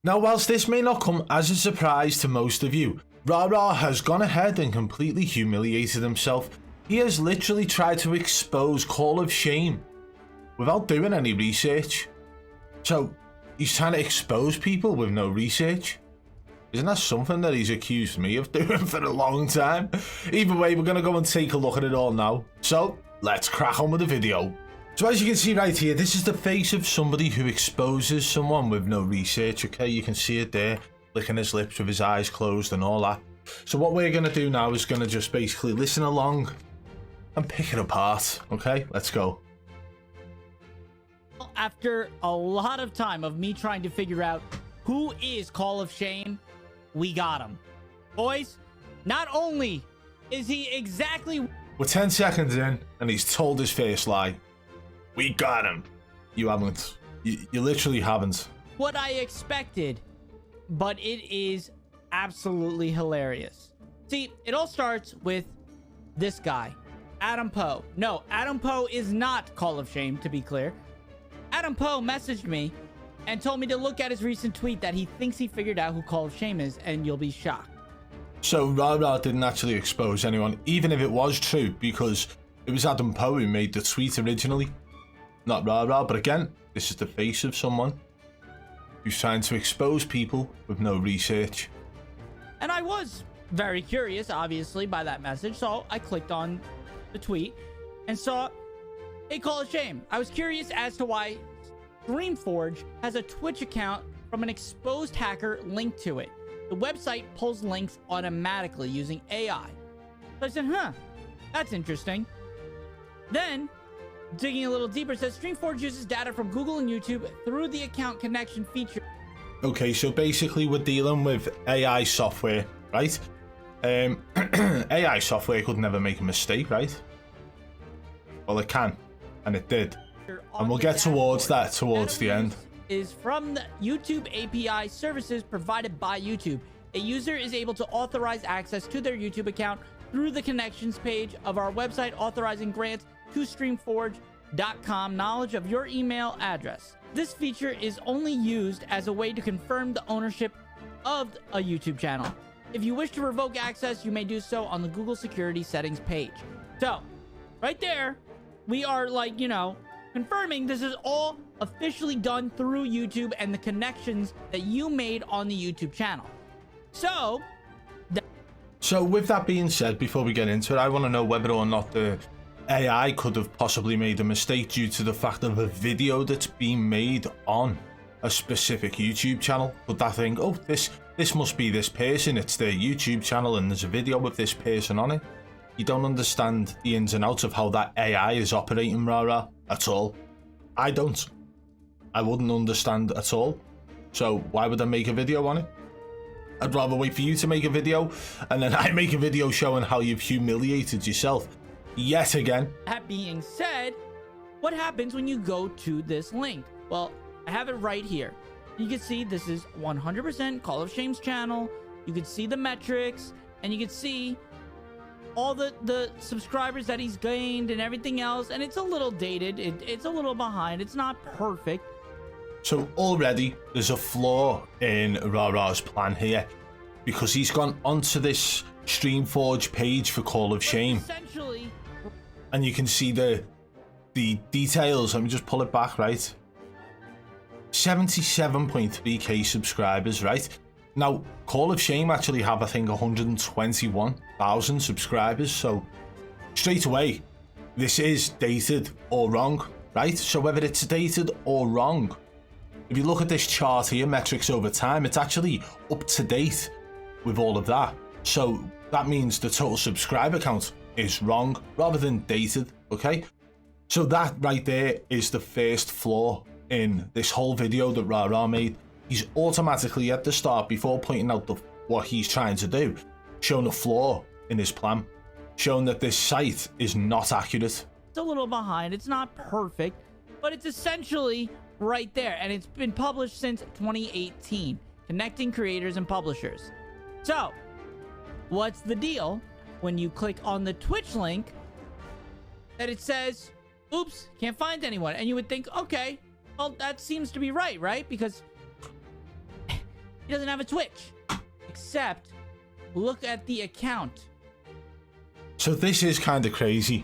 Now, whilst this may not come as a surprise to most of you, Rara has gone ahead and completely humiliated himself. He has literally tried to expose Call of Shame without doing any research. So, he's trying to expose people with no research. Isn't that something that he's accused me of doing for a long time? Either way, we're going to go and take a look at it all now. So, let's crack on with the video. So as you can see right here, this is the face of somebody who exposes someone with no research, okay? You can see it there, licking his lips with his eyes closed and all that. So what we're going to do now is going to just basically listen along and pick it apart, okay? Let's go. After a lot of time of me trying to figure out who is Call of Shame, we got him. Boys, not only is he exactly... We're 10 seconds in and he's told his first lie. We got him. You haven't. You literally haven't. What I expected, but it is absolutely hilarious. See, it all starts with this guy, Adam Poe. No, Adam Poe is not Call of Shame, to be clear. Adam Poe messaged me and told me to look at his recent tweet that he thinks he figured out who Call of Shame is, and you'll be shocked. So Rara didn't actually expose anyone, even if it was true, because it was Adam Poe who made the tweet originally. Not Rara, but again, this is the face of someone who's trying to expose people with no research. And I was very curious, obviously, by that message, so I clicked on the tweet and saw a Call of Shame. I was curious as to why Streamforge has a Twitch account from an exposed hacker linked to it. The website pulls links automatically using AI. So I said, that's interesting. Then, digging a little deeper, it says Streamforge uses data from Google and YouTube through the account connection feature. Okay, so basically we're dealing with AI software, right? AI software could never make a mistake, right? Well, it can, and it did. And we'll get towards that towards the end. Is from the YouTube API services provided by YouTube. A user is able to authorize access to their YouTube account through the connections page of our website, authorizing grants to streamforge.com knowledge of your email address. This feature is only used as a way to confirm the ownership of a YouTube channel. If you wish to revoke access, you may do so on the Google security settings page. So, right there, we are like, confirming this is all officially done through YouTube and the connections that you made on the YouTube channel. So with that being said, before we get into it, I want to know whether or not the AI could have possibly made a mistake due to the fact of a video that's being made on a specific YouTube channel. Could that think, oh, this must be this person, it's their YouTube channel and there's a video with this person on it? You don't understand the ins and outs of how that AI is operating, Rara, at all. I don't. I wouldn't understand at all. So why would I make a video on it? I'd rather wait for you to make a video and then I make a video showing how you've humiliated yourself yet again. That being said, what happens when you go to this link? Well, I have it right here. You can see this is 100% Call of Shame's channel. You can see the metrics and you can see all the subscribers that he's gained and everything else, and it's a little dated. It's a little behind. It's not perfect. So already there's a flaw in Rara's plan here, because he's gone onto this Streamforge page for Call of Shame, essentially, and you can see the details. Let me just pull it back, right? 77.3k subscribers, right? Now, Call of Shame actually have, I think, 121,000 subscribers, so straight away, this is dated or wrong, right? So whether it's dated or wrong, if you look at this chart here, metrics over time, it's actually up to date with all of that. So that means the total subscriber count is wrong rather than dated, okay? So that right there is the first flaw in this whole video that Rara made. He's automatically at the start, before pointing out what he's trying to do, shown a flaw in his plan, showing that this site is not accurate. It's a little behind. It's not perfect, but it's essentially right there, and it's been published since 2018, connecting creators and publishers. So, what's the deal when you click on the Twitch link that it says, oops, can't find anyone? And you would think, okay, well, that seems to be right? Because He doesn't have a Twitch. Except, look at the account. So this is kind of crazy.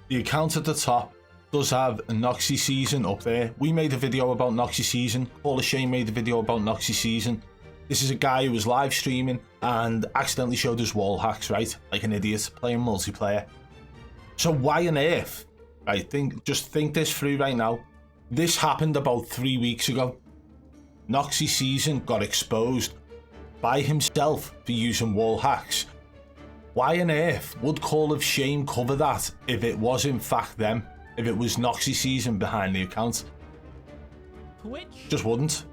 The account at the top does have a Noxy Season up there. We made a video about Noxy Season. Call of Shame made a video about Noxy Season. This is a guy who was live streaming and accidentally showed his wall hacks, right? Like an idiot playing multiplayer. So why on earth, right? Just think this through right now. This happened about 3 weeks ago. Noxy Season got exposed by himself for using wall hacks. Why on earth would Call of Shame cover that if it was in fact them? If it was Noxy Season behind the account? Twitch just wouldn't.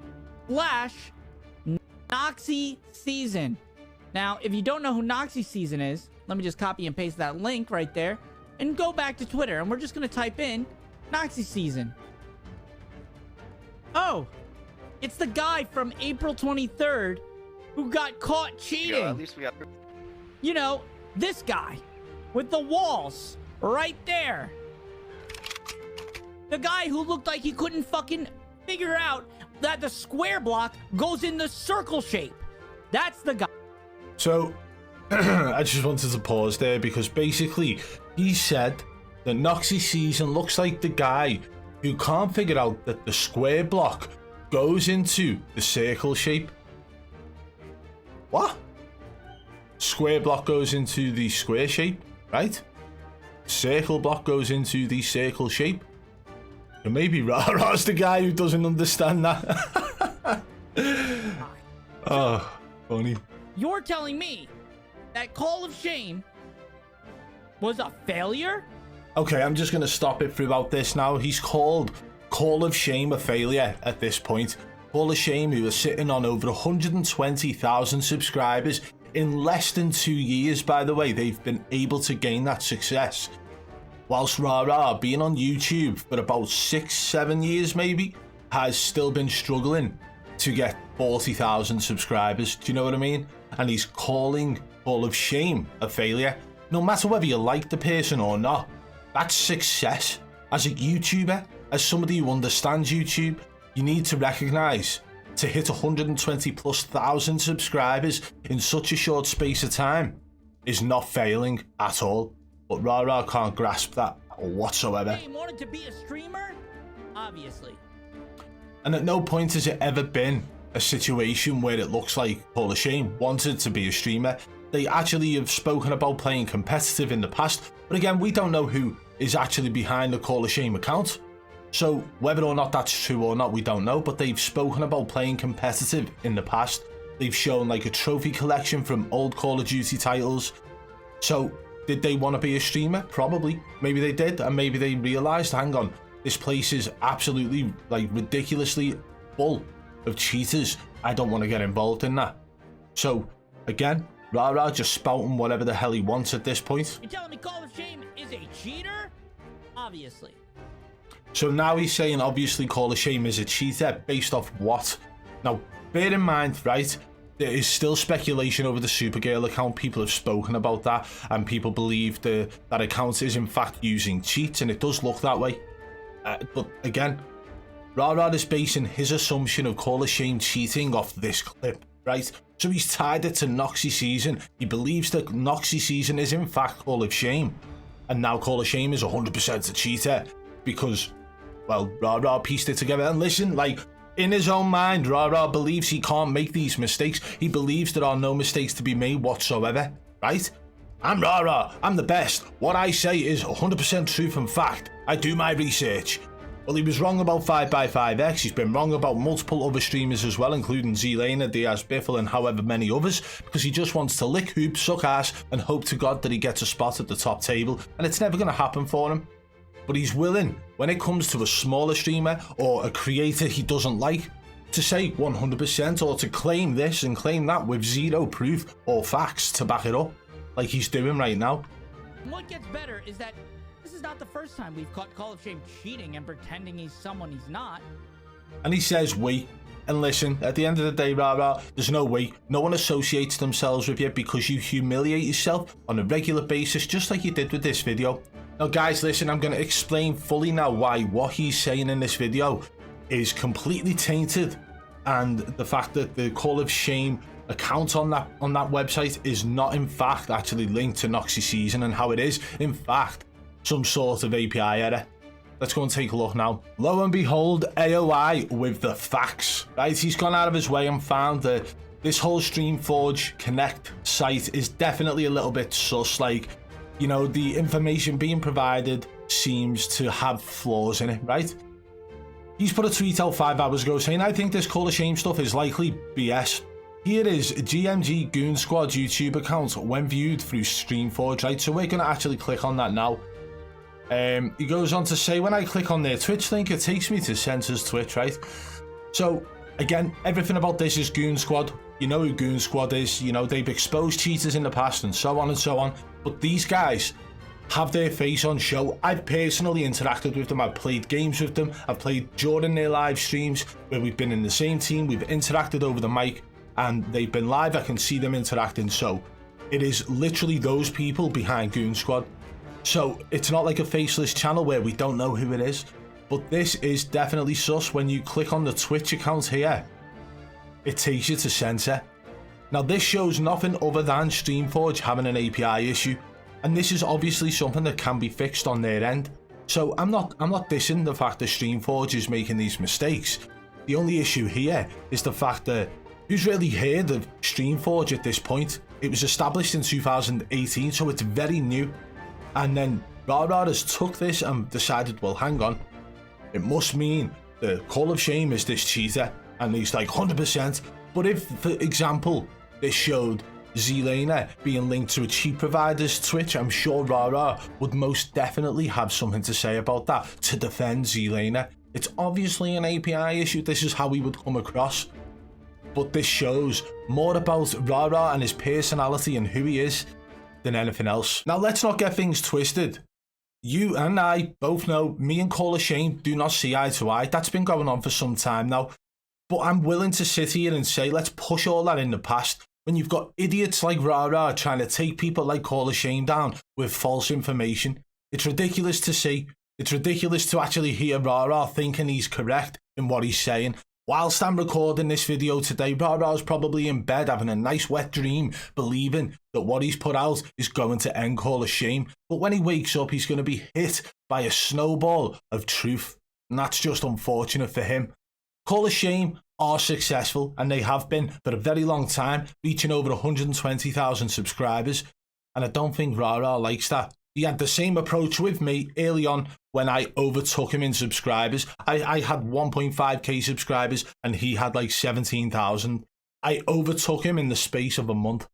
/Noxy Season. Now, if you don't know who Noxy Season is, let me just copy and paste that link right there and go back to Twitter, and we're just going to type in Noxy Season. Oh, it's the guy from April 23rd who got caught cheating. Yeah, at least we have... You know, this guy with the walls right there. The guy who looked like he couldn't fucking figure out that the square block goes in the circle shape. That's the guy. So, I just wanted to pause there because basically he said that Noxy Season looks like the guy who can't figure out that the square block goes into the circle shape. What? Square block goes into the square shape, right? Circle block goes into the circle shape. So maybe Rara's the guy who doesn't understand that. Oh, funny. You're telling me that Call of Shame was a failure? Okay, I'm just going to stop it throughout this now. He's called Call of Shame a failure at this point. Call of Shame, who are sitting on over 120,000 subscribers in less than 2 years, by the way. They've been able to gain that success. Whilst Rara, being on YouTube for about 6-7 years maybe, has still been struggling to get 40,000 subscribers. Do you know what I mean? And he's calling Call of Shame a failure. No matter whether you like the person or not, that's success. As a YouTuber, as somebody who understands YouTube, you need to recognise to hit 120,000+ subscribers in such a short space of time is not failing at all. But Rara can't grasp that whatsoever. Shame wanted to be a streamer? Obviously. And at no point has it ever been a situation where it looks like Call of Shame wanted to be a streamer. They actually have spoken about playing competitive in the past, but again, we don't know who is actually behind the Call of Shame account. So whether or not that's true or not, we don't know, but they've spoken about playing competitive in the past. They've shown like a trophy collection from old Call of Duty titles. So did they want to be a streamer? Probably. Maybe they did, and maybe they realised, hang on, this place is absolutely like ridiculously full of cheaters. I don't want to get involved in that. So again, Rara just spouting whatever the hell he wants at this point. You're telling me Call of Shame is a cheater? Obviously. So now he's saying obviously Call of Shame is a cheater based off what? Now, bear in mind, right, there is still speculation over the Supergirl account. People have spoken about that, and people believe that account is in fact using cheats, and it does look that way. But again, Rara is basing his assumption of Call of Shame cheating off this clip, right? So he's tied it to Noxy Season. He believes that Noxy Season is in fact Call of Shame, and now Call of Shame is 100% a cheater because, well, Rara pieced it together. And listen, like, in his own mind, Rara believes he can't make these mistakes. He believes there are no mistakes to be made whatsoever, right? I'm Rara, I'm the best. What I say is 100% truth and fact. I do my research. Well, he was wrong about 5x5x. He's been wrong about multiple other streamers as well, including Zelena, Diaz Biffle, and however many others, because he just wants to lick hoop, suck ass, and hope to God that he gets a spot at the top table, and it's never going to happen for him. But he's willing, when it comes to a smaller streamer or a creator he doesn't like, to say 100% or to claim this and claim that with zero proof or facts to back it up, like he's doing right now. And what gets better is that this is not the first time we've caught Call of Shame cheating and pretending he's someone he's not. And he says we. And listen, at the end of the day, Rara, there's no way. No one associates themselves with you because you humiliate yourself on a regular basis, just like you did with this video. Now guys, listen, I'm going to explain fully now why what he's saying in this video is completely tainted and the fact that the Call of Shame account on that website is not in fact actually linked to Noxy Season, and how it is in fact some sort of API error. Let's go and take a look now. Lo and behold, AOI with the facts, right? He's gone out of his way and found that this whole Streamforge Connect site is definitely a little bit sus. Like, you know, the information being provided seems to have flaws in it, right? He's put a tweet out 5 hours ago saying, I think this Call of Shame stuff is likely BS. Here is GMG Goon Squad YouTube account when viewed through Streamforge, right? So we're going to actually click on that now. He goes on to say, when I click on their Twitch link, it takes me to Sensor's Twitch, right? So again, everything about this is Goon Squad. You know who Goon Squad is. You know, they've exposed cheaters in the past and so on and so on. But these guys have their face on show. I've personally interacted with them. I've played games with them. I've played during their live streams where we've been in the same team. We've interacted over the mic and they've been live. I can see them interacting. So it is literally those people behind Goon Squad. So it's not like a faceless channel where we don't know who it is. But this is definitely sus. When you click on the Twitch account here, it takes you to Censor. Now this shows nothing other than Streamforge having an API issue, and this is obviously something that can be fixed on their end. So I'm not dissing the fact that Streamforge is making these mistakes. The only issue here is the fact that who's really heard of Streamforge at this point? It was established in 2018, so it's very new. And then Rara has took this and decided, well, hang on, it must mean the Call of Shame is this cheater, and he's like 100%. But if, for example, this showed Zelena being linked to a cheat provider's Twitch, I'm sure Rara would most definitely have something to say about that to defend Zelena. It's obviously an API issue. This is how we would come across. But this shows more about Rara and his personality and who he is than anything else. Now, let's not get things twisted. You and I both know me and Call of Shame do not see eye to eye. That's been going on for some time now. But I'm willing to sit here and say, let's push all that in the past. When you've got idiots like Rara trying to take people like Call of Shame down with false information, it's ridiculous to see. It's ridiculous to actually hear Rara thinking he's correct in what he's saying. Whilst I'm recording this video today, Rara's probably in bed having a nice wet dream, believing that what he's put out is going to end Call of Shame. But when he wakes up, he's going to be hit by a snowball of truth. And that's just unfortunate for him. Call of Shame are successful, and they have been for a very long time, reaching over 120,000 subscribers. And I don't think Rara likes that. He had the same approach with me early on when I overtook him in subscribers. I had 1.5k subscribers and he had like 17,000. I overtook him in the space of a month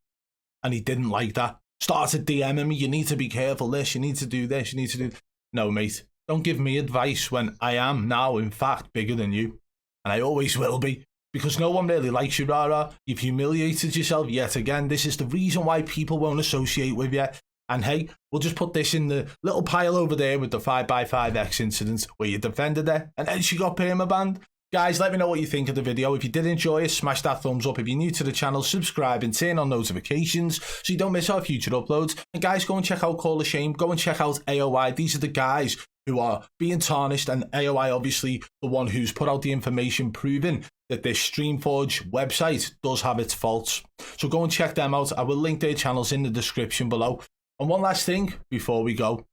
and he didn't like that. Started DMing me, you need to be careful this, you need to do this, you need to do... No, mate, don't give me advice when I am now, in fact, bigger than you. And I always will be. Because no one really likes you, Rara. You've humiliated yourself yet again. This is the reason why people won't associate with you. And hey, we'll just put this in the little pile over there with the 5x5x incident where you defended her and then she got permabanned. Guys, let me know what you think of the video. If you did enjoy it, smash that thumbs up. If you're new to the channel, subscribe and turn on notifications so you don't miss our future uploads. And guys, go and check out Call of Shame. Go and check out AOI. These are the guys who are being tarnished, and AOI obviously the one who's put out the information proving that this Streamforge website does have its faults. So go and check them out. I will link their channels in the description below. And one last thing before we go.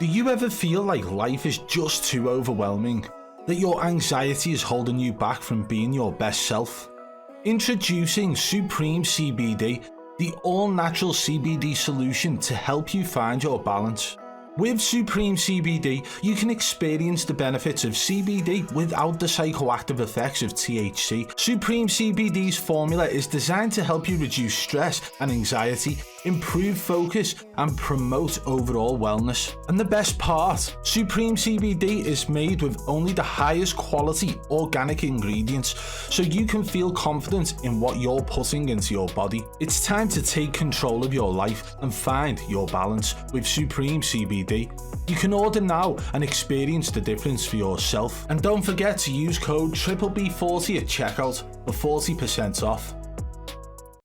Do you ever feel like life is just too overwhelming? That your anxiety is holding you back from being your best self? Introducing Supreme CBD, the all-natural CBD solution to help you find your balance. With Supreme CBD, you can experience the benefits of CBD without the psychoactive effects of THC. Supreme CBD's formula is designed to help you reduce stress and anxiety, improve focus, and promote overall wellness. And the best part, Supreme CBD is made with only the highest quality organic ingredients, so you can feel confident in what you're putting into your body. It's time to take control of your life and find your balance with Supreme CBD. You can order now and experience the difference for yourself. And don't forget to use code BBB40 at checkout for 40% off.